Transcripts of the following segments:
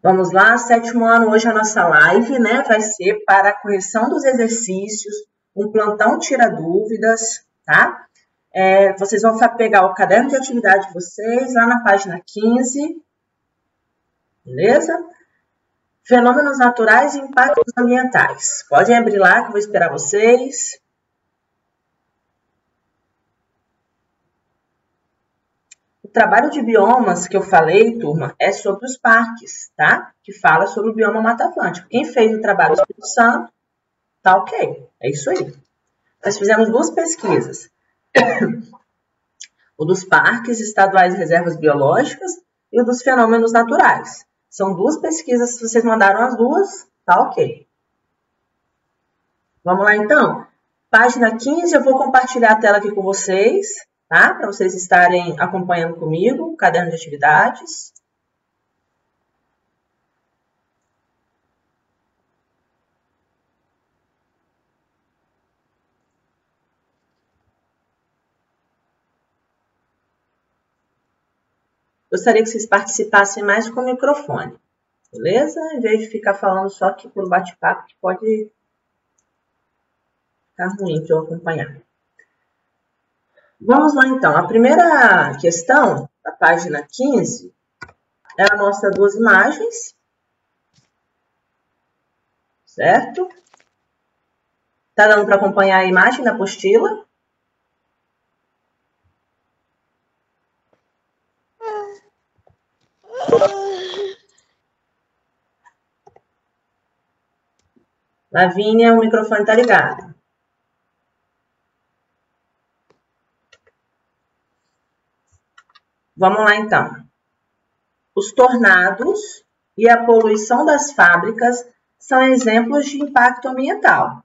Vamos lá, sétimo ano, hoje a nossa live, né, vai ser para a correção dos exercícios, um plantão tira dúvidas, tá? Vocês vão pegar o caderno de atividade de vocês, lá na página 15, beleza? Fenômenos naturais e impactos ambientais. Podem abrir lá, que eu vou esperar vocês. O trabalho de biomas que eu falei, turma, é sobre os parques, tá? Que fala sobre o bioma Mata Atlântica. Quem fez o trabalho do Espírito Santo, tá ok. É isso aí. Nós fizemos duas pesquisas. O dos parques estaduais e reservas biológicas e o dos fenômenos naturais. São duas pesquisas, se vocês mandaram as duas, tá ok. Vamos lá, então? Página 15, eu vou compartilhar a tela aqui com vocês, tá? Para vocês estarem acompanhando comigo, o caderno de atividades. Gostaria que vocês participassem mais com o microfone, beleza? Em vez de ficar falando só aqui por bate-papo, que pode ficar ruim para eu acompanhar. Vamos lá, então. A primeira questão, da página 15, ela mostra duas imagens, certo? Tá dando para acompanhar a imagem da apostila? Lavínia, o microfone está ligado. Vamos lá, então. Os tornados e a poluição das fábricas são exemplos de impacto ambiental.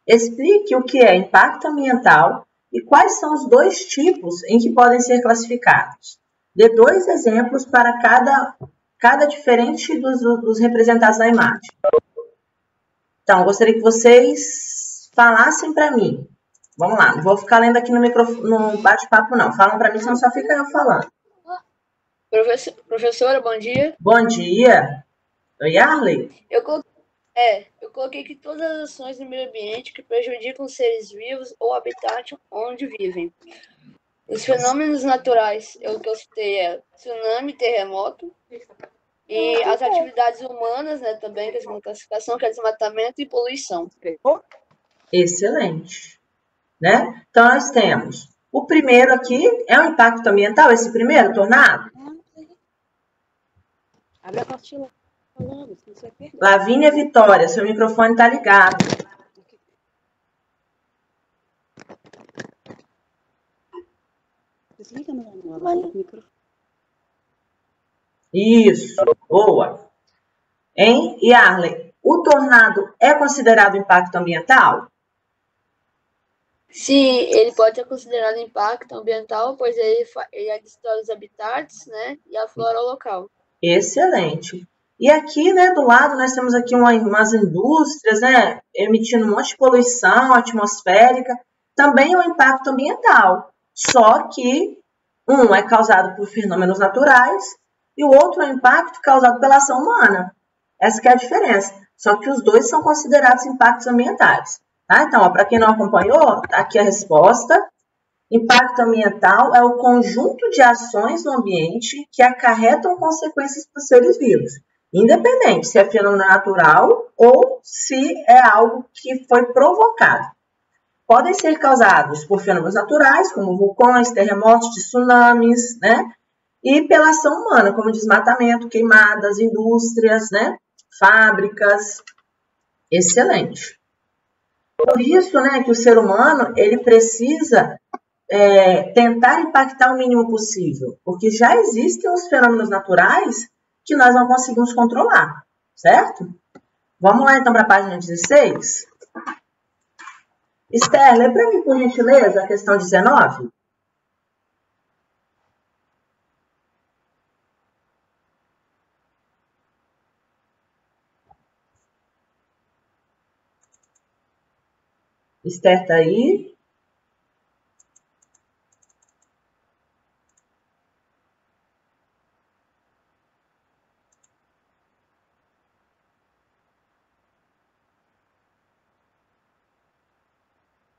Explique o que é impacto ambiental e quais são os dois tipos em que podem ser classificados. Dê dois exemplos para cada diferente dos representados na imagem. Então, gostaria que vocês falassem para mim. Vamos lá, não vou ficar lendo aqui no bate-papo, não. Falam para mim, senão só fica eu falando. Professora, bom dia. Bom dia. Oi, Arley? Eu coloquei aqui todas as ações no meio ambiente que prejudicam os seres vivos ou habitat onde vivem. Os fenômenos naturais, o que eu citei é tsunami, terremoto, e as atividades humanas, né, também, que é uma classificação, que é desmatamento e poluição. Excelente. Né? Então, nós temos o primeiro aqui, é um impacto ambiental, esse primeiro, tornado? Abre a apostila. Lavínia Vitória, seu microfone está ligado. Desliga no microfone. Isso, boa. Hein? E Arley, o tornado é considerado impacto ambiental? Sim, ele pode ser considerado impacto ambiental, pois ele destrói os habitats, né, e a flora local. Excelente. E aqui, né, do lado, nós temos aqui umas indústrias, né, emitindo um monte de poluição atmosférica. Também é um impacto ambiental, só que um é causado por fenômenos naturais e o outro é um impacto causado pela ação humana. Essa que é a diferença. Só que os dois são considerados impactos ambientais. Tá? Então, para quem não acompanhou, tá aqui a resposta. Impacto ambiental é o conjunto de ações no ambiente que acarretam consequências para os seres vivos, independente se é fenômeno natural ou se é algo que foi provocado. Podem ser causados por fenômenos naturais, como vulcões, terremotos, tsunamis, né? E pela ação humana, como desmatamento, queimadas, indústrias, né? Fábricas. Excelente. Por isso, né, que o ser humano ele precisa tentar impactar o mínimo possível, porque já existem os fenômenos naturais que nós não conseguimos controlar, certo? Vamos lá, então, para a página 16. Esther, lê para mim, por gentileza, a questão 19. Esther está aí?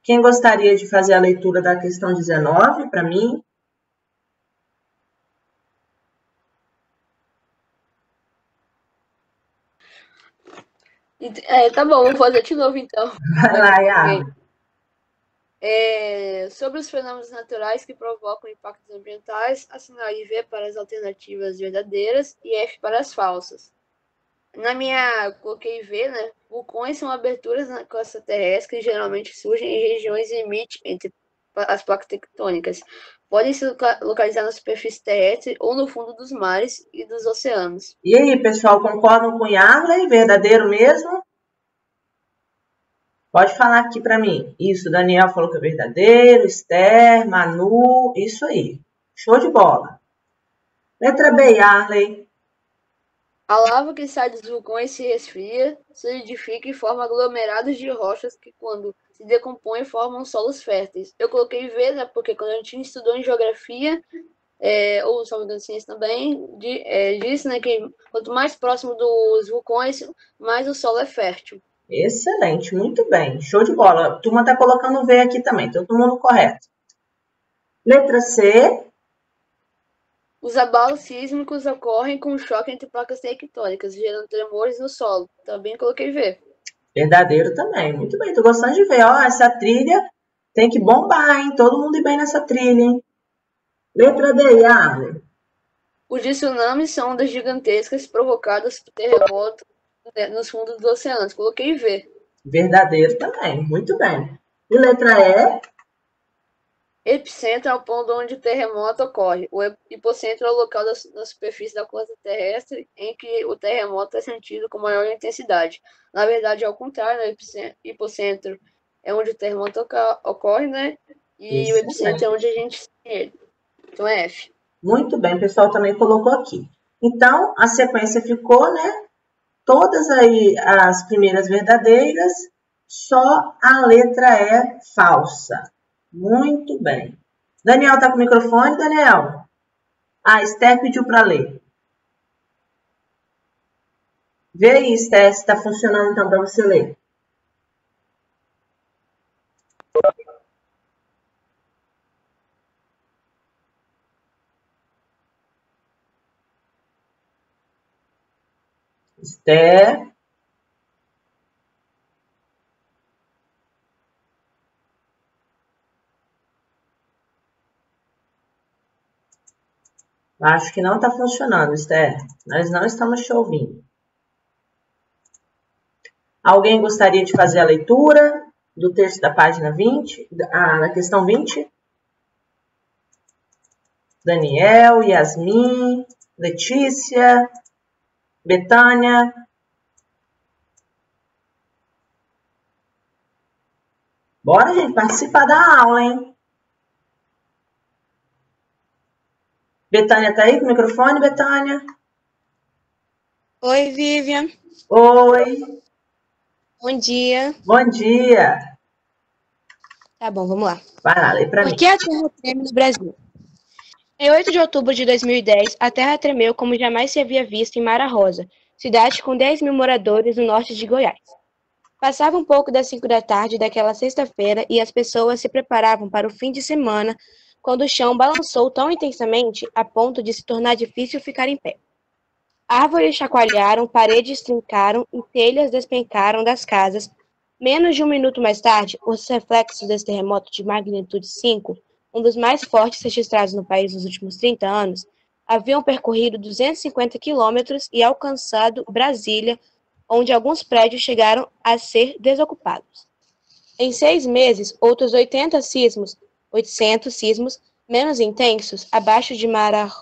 Quem gostaria de fazer a leitura da questão 19 para mim? Tá bom, vou fazer de novo então. Vai lá, Yara. Sobre os fenômenos naturais que provocam impactos ambientais, assinale V para as alternativas verdadeiras e F para as falsas. Coloquei V, né? Vulcões são aberturas na costa terrestre que geralmente surgem em regiões limite entre as placas tectônicas. Podem se localizar na superfície terrestre ou no fundo dos mares e dos oceanos. E aí, pessoal, concordam com Yarley? Verdadeiro mesmo? Pode falar aqui para mim. Isso, Daniel falou que é verdadeiro, Esther, Manu, isso aí. Show de bola. Letra B, Yarley. A lava que sai dos vulcões se resfria, solidifica e forma aglomerados de rochas que, quando se decompõem, formam solos férteis. Eu coloquei V, né, porque quando a gente estudou em geografia, ou só de ciência também, diz, né, que quanto mais próximo dos vulcões, mais o solo é fértil. Excelente, muito bem. Show de bola. A turma está colocando V aqui também, todo mundo correto. Letra C. Os abalos sísmicos ocorrem com choque entre placas tectônicas, gerando tremores no solo. Também coloquei V. Verdadeiro também. Muito bem, tô gostando de ver. Ó, essa trilha tem que bombar, hein? Todo mundo ir bem nessa trilha, hein? Letra D, Yarley. Os tsunamis são ondas gigantescas provocadas por terremotos nos fundos dos oceanos. Coloquei V. Verdadeiro também. Muito bem. E letra E. Epicentro é o ponto onde o terremoto ocorre. O hipocentro é o local da superfície da crosta terrestre em que o terremoto é sentido com maior intensidade. Na verdade, é o contrário, né? O hipocentro é onde o terremoto ocorre, né? E o epicentro é onde a gente sente ele. Então é F. Muito bem, o pessoal também colocou aqui. Então, a sequência ficou, né? Todas aí as primeiras verdadeiras, só a letra E falsa. Muito bem. Daniel tá com o microfone, Daniel? Ah, Esther pediu para ler. Vê aí, Esther, se está funcionando então para você ler. Esther. Acho que não está funcionando, Esther. Nós não estamos te ouvindo. Alguém gostaria de fazer a leitura do texto da página 20, da questão 20? Daniel, Yasmin, Letícia, Betânia. Bora, gente, participar da aula, hein? Betânia tá aí com o microfone, Betânia? Oi, Vivian. Oi. Bom dia. Bom dia. Tá bom, vamos lá. Vai lá, lê pra mim. Por que a Terra treme no Brasil? Em 8 de outubro de 2010, a Terra tremeu como jamais se havia visto em Mara Rosa, cidade com 10 mil moradores no norte de Goiás. Passava um pouco das 5 da tarde daquela sexta-feira e as pessoas se preparavam para o fim de semana quando o chão balançou tão intensamente a ponto de se tornar difícil ficar em pé. Árvores chacoalharam, paredes trincaram e telhas despencaram das casas. Menos de um minuto mais tarde, os reflexos desse terremoto de magnitude 5, um dos mais fortes registrados no país nos últimos 30 anos, haviam percorrido 250 quilômetros e alcançado Brasília, onde alguns prédios chegaram a ser desocupados. Em 6 meses, outros 800 sismos menos intensos, abaixo de menos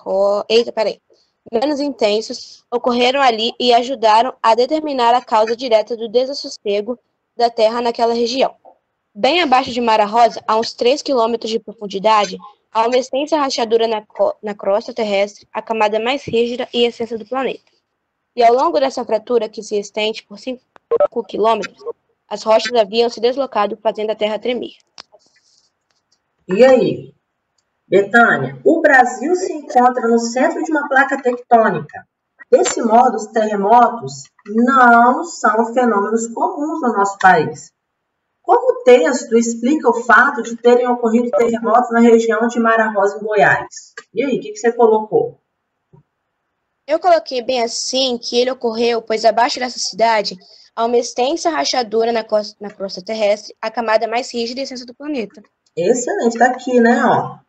intensos, ocorreram ali e ajudaram a determinar a causa direta do desassossego da Terra naquela região. Bem abaixo de Mara Rosa, a uns 3 quilômetros de profundidade, há uma extensa rachadura na crosta terrestre, a camada mais rígida e extensa do planeta. E ao longo dessa fratura, que se estende por 5 quilômetros, as rochas haviam se deslocado, fazendo a Terra tremer. E aí? Betânia, o Brasil se encontra no centro de uma placa tectônica. Desse modo, os terremotos não são fenômenos comuns no nosso país. como o texto explica o fato de terem ocorrido terremotos na região de Mara Rosa, em Goiás? E aí, o que você colocou? Eu coloquei bem assim que ele ocorreu, pois abaixo dessa cidade há uma extensa rachadura na crosta terrestre, a camada mais rígida e extensa do planeta. Excelente, tá aqui, né, ó.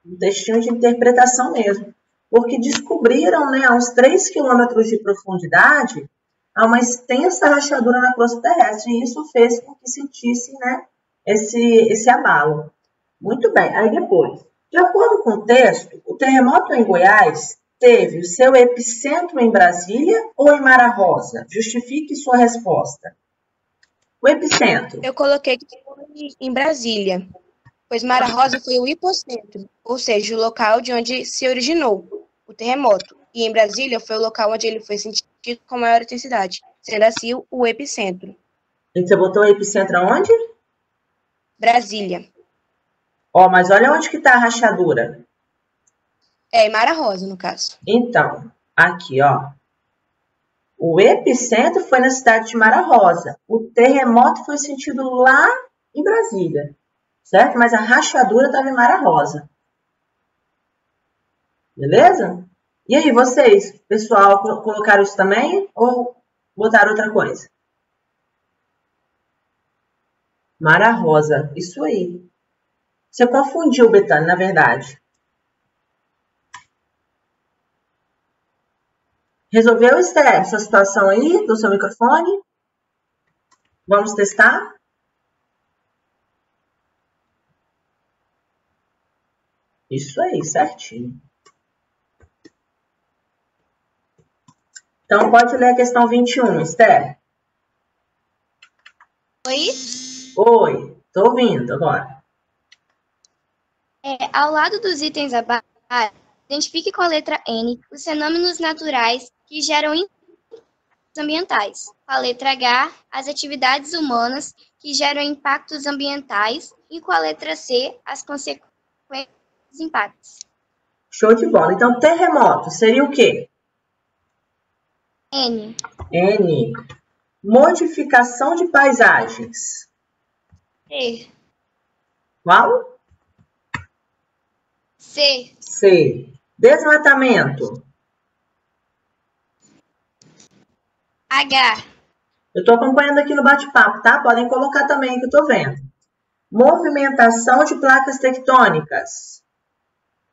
Um textinho de interpretação mesmo. Porque descobriram, né, a uns 3 quilômetros de profundidade, há uma extensa rachadura na crosta terrestre, e isso fez com que sentisse, né, esse abalo. Muito bem, aí depois, de acordo com o texto, o terremoto em Goiás teve o seu epicentro em Brasília ou em Mara Rosa? Justifique sua resposta. O epicentro. Eu coloquei que foi em Brasília, pois Mara Rosa foi o hipocentro, ou seja, o local de onde se originou o terremoto. E em Brasília foi o local onde ele foi sentido com maior intensidade, sendo assim o epicentro. E você botou o epicentro aonde? Brasília. Ó, mas olha onde que está a rachadura. É, em Mara Rosa, no caso. Então, aqui, ó. O epicentro foi na cidade de Mara Rosa. O terremoto foi sentido lá em Brasília, certo? Mas a rachadura estava em Mara Rosa. Beleza? E aí, vocês, pessoal, colocaram isso também ou botaram outra coisa? Mara Rosa, isso aí. Você confundiu, Betânia, na verdade. Resolveu, Esther, essa situação aí do seu microfone? Vamos testar? Isso aí, certinho. Então, pode ler a questão 21, Esther. Oi? Oi, tô ouvindo agora. Ao lado dos itens abaixo, identifique com a letra N os fenômenos naturais que geram impactos ambientais. Com a letra H, as atividades humanas que geram impactos ambientais. E com a letra C, as consequências dos impactos. Show de bola. Então, terremoto seria o quê? N. N. Modificação de paisagens. C. Qual? C. C. Desmatamento. H. Eu estou acompanhando aqui no bate-papo, tá? Podem colocar também que eu estou vendo. Movimentação de placas tectônicas.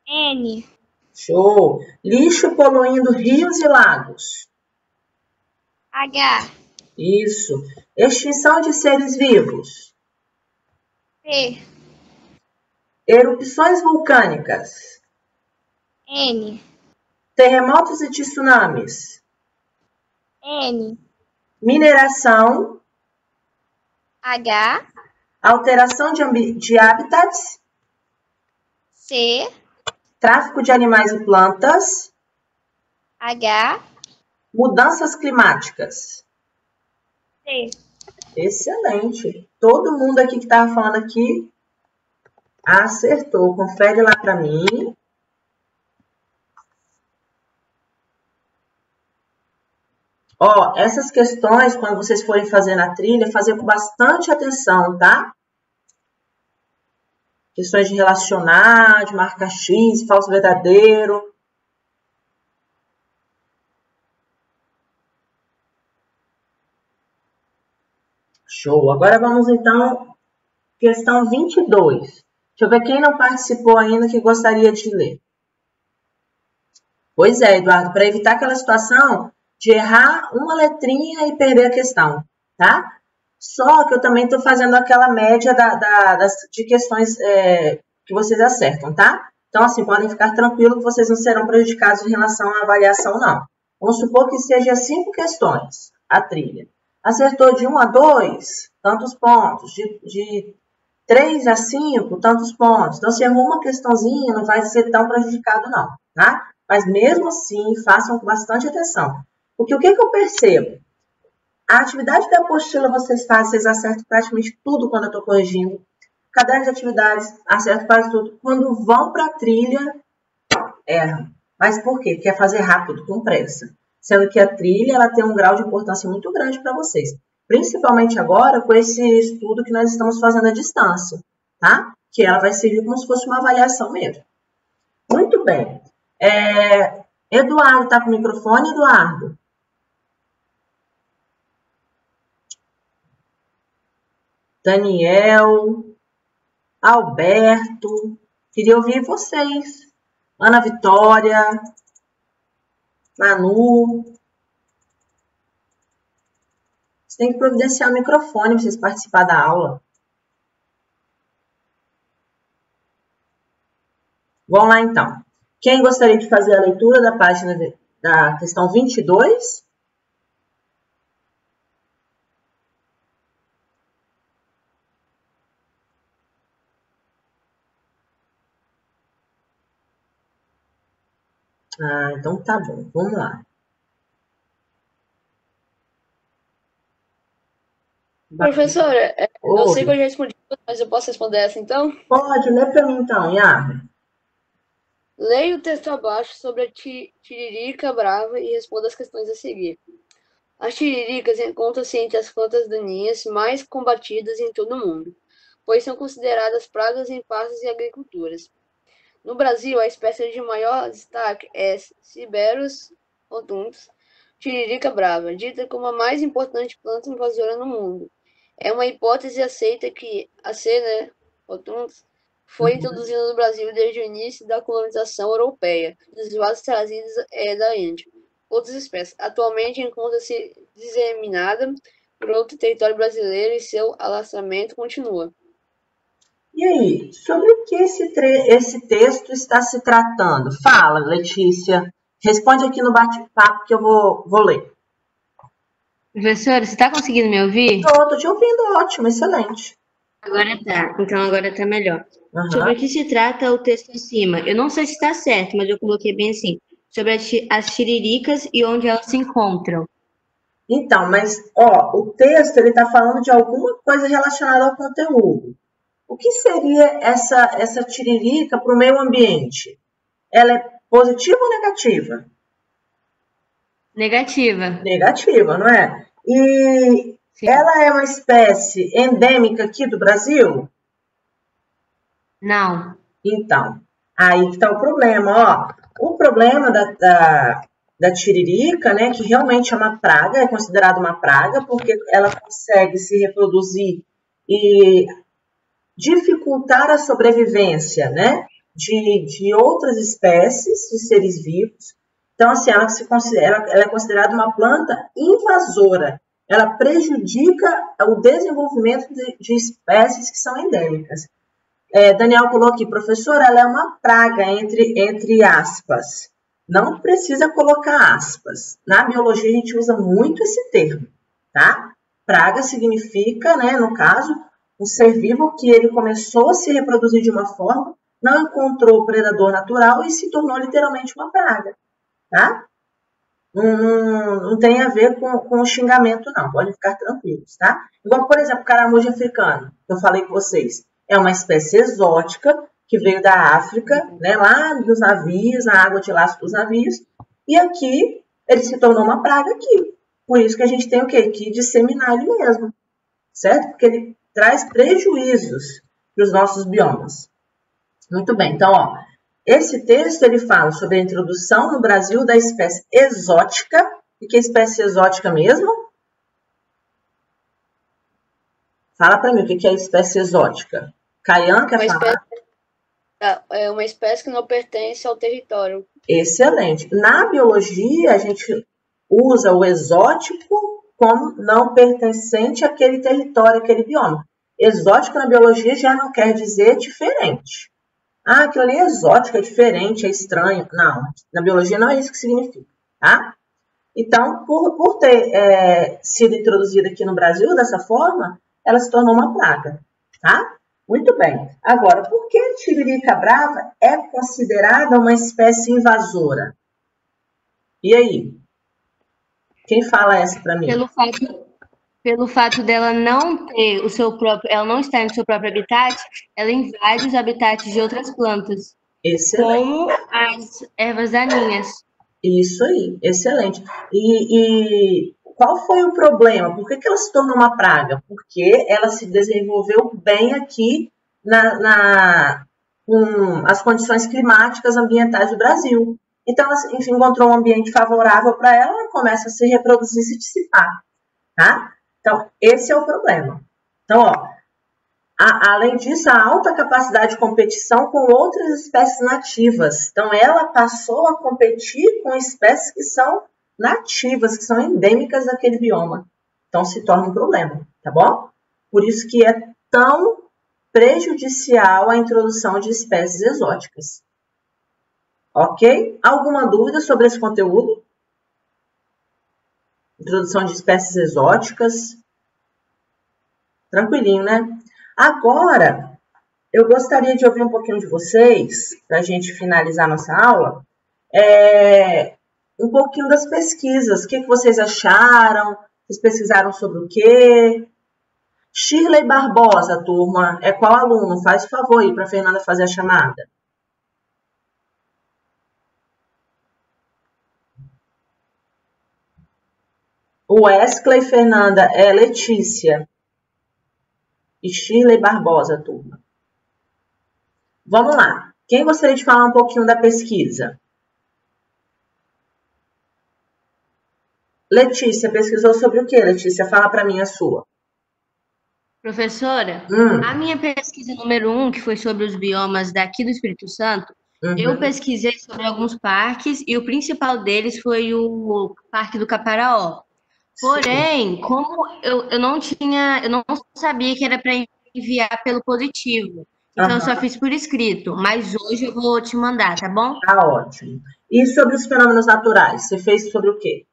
N. Show. Lixo poluindo rios e lagos. H. Isso. Extinção de seres vivos. P. Erupções vulcânicas. N. Terremotos e tsunamis. N. Mineração. H. Alteração de habitats. C. Tráfico de animais e plantas. H. Mudanças climáticas. C. Excelente. Todo mundo aqui que estava falando aqui acertou. Confere lá para mim. Ó, essas questões, quando vocês forem fazer na trilha, fazer com bastante atenção, tá? Questões de relacionar, de marca X, falso verdadeiro. Show. Agora vamos, então, questão 22. Deixa eu ver quem não participou ainda que gostaria de ler. Pois é, Eduardo, para evitar aquela situação de errar uma letrinha e perder a questão, tá? Só que eu também estou fazendo aquela média de questões que vocês acertam, tá? Então, assim, podem ficar tranquilos que vocês não serão prejudicados em relação à avaliação, não. Vamos supor que seja 5 questões, a trilha. Acertou de 1 a 2, tantos pontos. De 3 a 5, tantos pontos. Então, se errou uma questãozinha, não vai ser tão prejudicado, não, tá? Mas, mesmo assim, façam com bastante atenção. Porque o que eu percebo? A atividade da apostila vocês fazem, vocês acertam praticamente tudo quando eu estou corrigindo. Caderno de atividades, acertam quase tudo. Quando vão para a trilha, erram. Mas por quê? Porque é fazer rápido, com pressa. Sendo que a trilha ela tem um grau de importância muito grande para vocês. principalmente agora com esse estudo que nós estamos fazendo à distância, tá? Que ela vai servir como se fosse uma avaliação mesmo. Muito bem. Eduardo, tá com o microfone, Eduardo? Daniel, Alberto, queria ouvir vocês. Ana Vitória, Manu. Você tem que providenciar o microfone para vocês participarem da aula. Vamos lá, então. Quem gostaria de fazer a leitura da página da questão 22? Ah, então tá bom. Vamos lá. Professora, eu sei que eu Oi. já respondi, mas eu posso responder essa então? Pode ler para mim, então, Yara. Leia o texto abaixo sobre a tiririca brava e responda as questões a seguir. As tiriricas encontram-se entre as plantas daninhas mais combatidas em todo o mundo, pois são consideradas pragas em pastos e agriculturas. No Brasil, a espécie de maior destaque é Ciberus rotundos, tiririca brava, dita como a mais importante planta invasora no mundo. É uma hipótese aceita que a C, rotundos, foi introduzida no Brasil desde o início da colonização europeia, dos vasos trazidos da Índia. Outras espécies. Atualmente encontra-se disseminada por outro território brasileiro e seu alastramento continua. E aí, sobre o que esse texto está se tratando? Fala, Letícia. Responde aqui no bate-papo que eu vou ler. Professora, você está conseguindo me ouvir? Tô te ouvindo, ótimo, excelente. Agora tá. Então agora tá melhor. Uhum. Sobre o que se trata o texto acima? Eu não sei se está certo, mas eu coloquei bem assim. Sobre as tiriricas e onde elas se encontram. Então, mas, o texto, ele está falando de alguma coisa relacionada ao conteúdo. O que seria essa tiririca para o meio ambiente? Ela é positiva ou negativa? Negativa. Negativa, não é? E Sim. ela é uma espécie endêmica aqui do Brasil? Não. Então, aí que está o problema, O problema da tiririca, né, que realmente é uma praga, é considerada uma praga, porque ela consegue se reproduzir e dificultar a sobrevivência, né, de outras espécies de seres vivos. Então, assim, ela é considerada uma planta invasora. Ela prejudica o desenvolvimento de espécies que são endêmicas. Daniel colocou aqui, professora, ela é uma praga, entre aspas. Não precisa colocar aspas. Na biologia, a gente usa muito esse termo, tá? Praga significa, né, no caso, um ser vivo que ele começou a se reproduzir de uma forma, não encontrou predador natural e se tornou literalmente uma praga, tá? Não tem a ver com o xingamento, não. Podem ficar tranquilos, tá? Igual, por exemplo, o caramujo africano, que eu falei com vocês. É uma espécie exótica que veio da África, né, lá dos navios, na água de lastro dos navios, e aqui ele se tornou uma praga aqui. Por isso que a gente tem o quê? Que disseminar ele mesmo, certo? Porque ele traz prejuízos para os nossos biomas. Muito bem, então, esse texto ele fala sobre a introdução no Brasil da espécie exótica. E que espécie exótica mesmo? Fala para mim o que é espécie exótica. Caian, quer falar? É uma espécie que não pertence ao território. Excelente. Na biologia, a gente usa o exótico como não pertencente àquele território, àquele bioma. Exótico na biologia já não quer dizer diferente. Aquilo ali é exótico, é diferente, é estranho. Não, na biologia não é isso que significa, tá? Então, por ter sido introduzida aqui no Brasil dessa forma, ela se tornou uma praga, tá? Muito bem. Agora, por que a tiririca brava é considerada uma espécie invasora? E aí? Quem fala essa para mim? Pelo fato dela não ter o seu próprio, ela não estar no seu próprio habitat, ela invade os habitats de outras plantas, Excelente. como as ervas daninhas. Isso aí, excelente. E qual foi o problema? Por que ela se tornou uma praga? Porque ela se desenvolveu bem aqui com as condições climáticas ambientais do Brasil. Então, ela, enfim, encontrou um ambiente favorável para ela, ela começa a se reproduzir e se dissipar, tá? Então, esse é o problema. Então, ó, além disso, a alta capacidade de competição com outras espécies nativas. Então, ela passou a competir com espécies que são nativas, que são endêmicas daquele bioma. Então, se torna um problema, tá bom? Por isso que é tão prejudicial a introdução de espécies exóticas. Ok? Alguma dúvida sobre esse conteúdo? Introdução de espécies exóticas. Tranquilinho, né? Agora, eu gostaria de ouvir um pouquinho de vocês, para a gente finalizar nossa aula, um pouquinho das pesquisas. O que vocês acharam? Vocês pesquisaram sobre o quê? Shirley Barbosa, turma, é qual aluno? Faz o favor aí para a Fernanda fazer a chamada. Wesley, Fernanda, é Letícia. E Shirley Barbosa, turma. Vamos lá. Quem gostaria de falar um pouquinho da pesquisa? Letícia, pesquisou sobre o quê, Letícia? Fala para mim a sua. Professora, a minha pesquisa número 1, que foi sobre os biomas daqui do Espírito Santo, eu pesquisei sobre alguns parques e o principal deles foi o Parque do Caparaó. Porém, como eu não sabia que era para enviar pelo positivo. Então, eu só fiz por escrito. Mas hoje eu vou te mandar, tá bom? Tá ótimo. E sobre os fenômenos naturais? Você fez sobre o quê?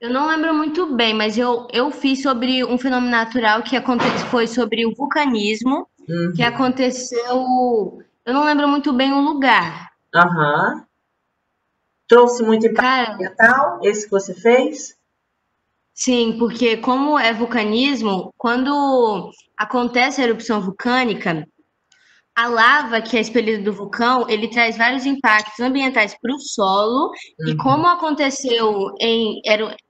Eu não lembro muito bem, mas eu fiz sobre um fenômeno natural que foi sobre o vulcanismo, que aconteceu... Eu não lembro muito bem o lugar. Trouxe muito impacto ambiental, esse que você fez? Sim, porque como é vulcanismo, quando acontece a erupção vulcânica, a lava que é expelida do vulcão, ele traz vários impactos ambientais para o solo, e como aconteceu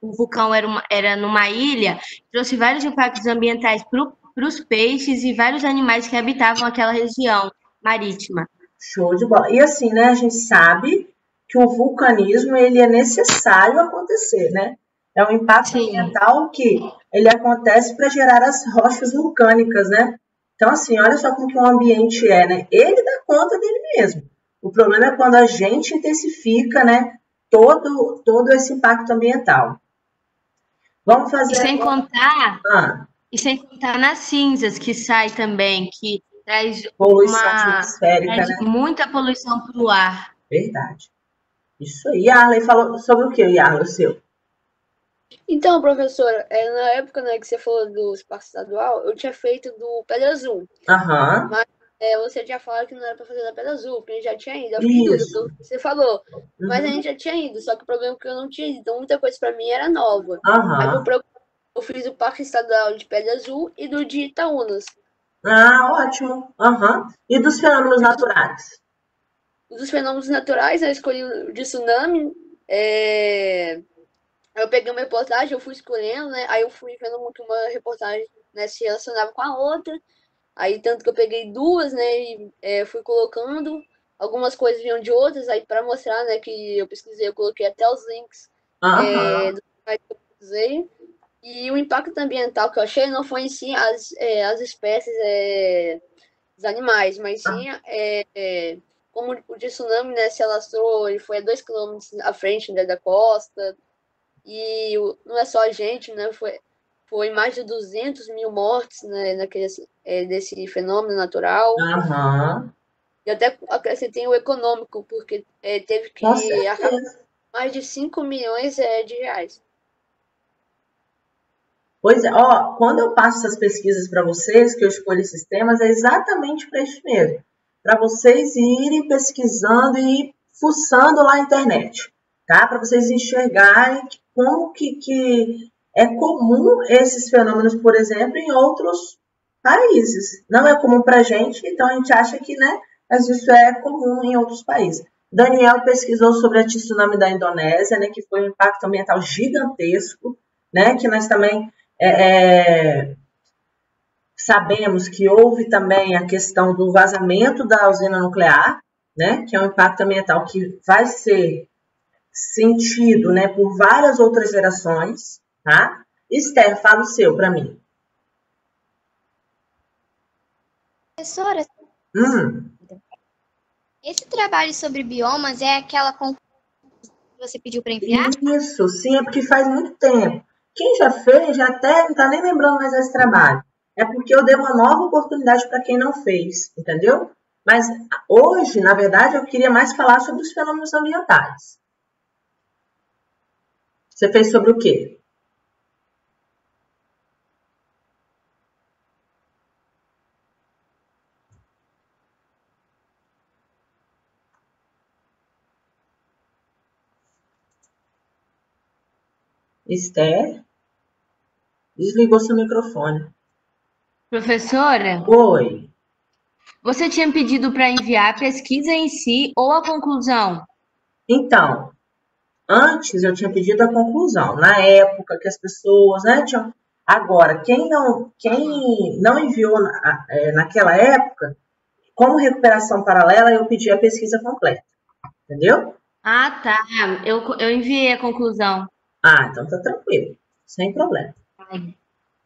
o vulcão era numa ilha, trouxe vários impactos ambientais para os peixes e vários animais que habitavam aquela região marítima. Show de bola. E assim, né, a gente sabe que o vulcanismo, ele é necessário acontecer, né? É um impacto ambiental que ele acontece para gerar as rochas vulcânicas, né? Então, assim, olha só como que o ambiente é, né? Ele dá conta dele mesmo. O problema é quando a gente intensifica, né, todo esse impacto ambiental. Vamos fazer... E sem contar nas cinzas que sai também, que traz poluição atmosférica, traz né? Muita poluição para o ar. Verdade. Isso aí. Yarley falou sobre o que, Yarley, o seu? Então, professora, na época, né, que você falou do espaço estadual, eu tinha feito do Pedra Azul. Mas você tinha falado que não era para fazer da Pedra Azul, porque a gente já tinha ido. Eu fiquei dúvida pelo que você falou. Mas a gente já tinha ido, só que o problema é que eu não tinha ido. Então, muita coisa para mim era nova. Aí eu fiz o Parque Estadual de Pedra Azul e do de Itaúnas. Ótimo. E dos fenômenos naturais? Dos fenômenos naturais, eu escolhi o de tsunami. Eu peguei uma reportagem, eu fui escolhendo, né? Aí eu fui vendo que uma reportagem, né, se relacionava com a outra. Aí tanto que eu peguei duas, né? E fui colocando. Algumas coisas vinham de outras. Aí para mostrar, né, que eu pesquisei, eu coloquei até os links do site que eu pesquisei. E o impacto ambiental que eu achei não foi em si as espécies dos animais, mas sim como o de tsunami, né, se alastrou, ele foi a 2 km à frente, né, da costa. E não é só a gente, né? Foi mais de 200 mil mortes, né, desse fenômeno natural. E até acrescentei o econômico, porque teve que arcar mais de 5 milhões de reais. Pois é, quando eu passo essas pesquisas para vocês, que eu escolho esses temas, é exatamente para isso mesmo. Para vocês irem pesquisando e fuçando lá na internet, tá? Para vocês enxergarem como que é comum esses fenômenos, por exemplo, em outros países. Não é comum para a gente, então a gente acha que, né? Mas isso é comum em outros países. Daniel pesquisou sobre a tsunami da Indonésia, né, que foi um impacto ambiental gigantesco, né, que nós também sabemos que houve também a questão do vazamento da usina nuclear, né, que é um impacto ambiental que vai ser sentido, né, por várias outras gerações, tá? Esther, fala o seu para mim. Professora, Hum, esse trabalho sobre biomas é aquela conclusão que você pediu para enviar? Isso, sim, é porque faz muito tempo. Quem já fez, já até não está nem lembrando mais desse trabalho. É porque eu dei uma nova oportunidade para quem não fez, entendeu? Mas hoje, na verdade, eu queria mais falar sobre os fenômenos ambientais. Você fez sobre o quê? Esther, desligou seu microfone. Professora, Oi. você tinha pedido para enviar a pesquisa em si ou a conclusão? Então, antes eu tinha pedido a conclusão, na época que as pessoas, né, tinham... Agora, quem não enviou naquela época, como recuperação paralela, eu pedi a pesquisa completa, entendeu? Ah, tá. Eu enviei a conclusão. Ah, então tá tranquilo, sem problema.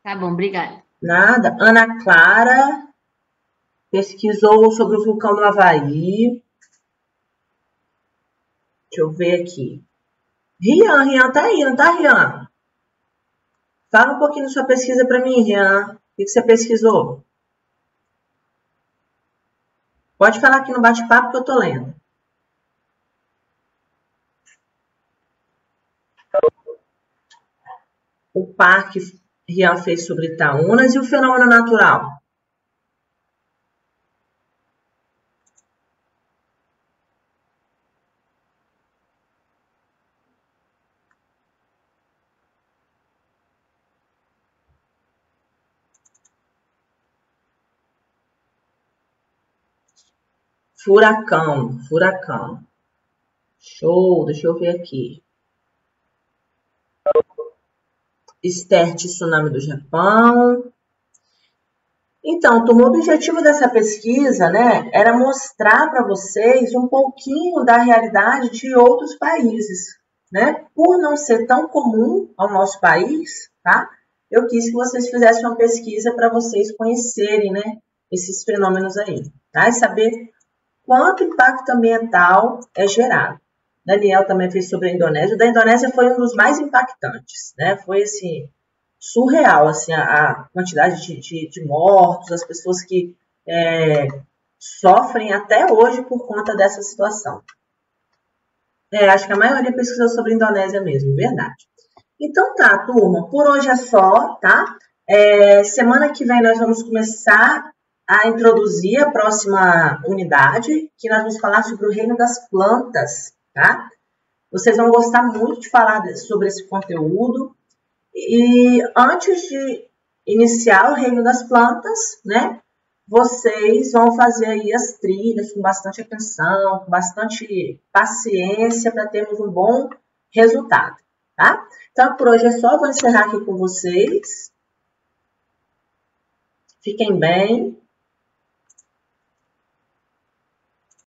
Tá bom, obrigada. Nada. Ana Clara pesquisou sobre o vulcão do Havaí. Deixa eu ver aqui. Rian tá aí, não tá, Rian? Fala um pouquinho da sua pesquisa para mim, Rian. O que você pesquisou? Pode falar aqui no bate-papo que eu tô lendo. O parque Rian fez sobre Itaúnas e o fenômeno natural. Furacão. Show, deixa eu ver aqui. Esther, tsunami do Japão. Então, o objetivo dessa pesquisa, né, era mostrar para vocês um pouquinho da realidade de outros países, né? Por não ser tão comum ao nosso país, tá? Eu quis que vocês fizessem uma pesquisa para vocês conhecerem, né, esses fenômenos aí, tá? E saber quanto impacto ambiental é gerado. Daniel também fez sobre a Indonésia. O da Indonésia foi um dos mais impactantes, né? Foi, assim, surreal, assim, a quantidade de mortos, as pessoas que sofrem até hoje por conta dessa situação. Acho que a maioria pesquisou sobre a Indonésia mesmo, verdade. Então tá, turma, por hoje é só, tá? Semana que vem nós vamos começar a introduzir a próxima unidade, que nós vamos falar sobre o reino das plantas, tá? Vocês vão gostar muito de falar sobre esse conteúdo. E antes de iniciar o reino das plantas, né, vocês vão fazer aí as trilhas com bastante atenção, com bastante paciência para termos um bom resultado, tá? Então, por hoje é só, vou encerrar aqui com vocês. Fiquem bem.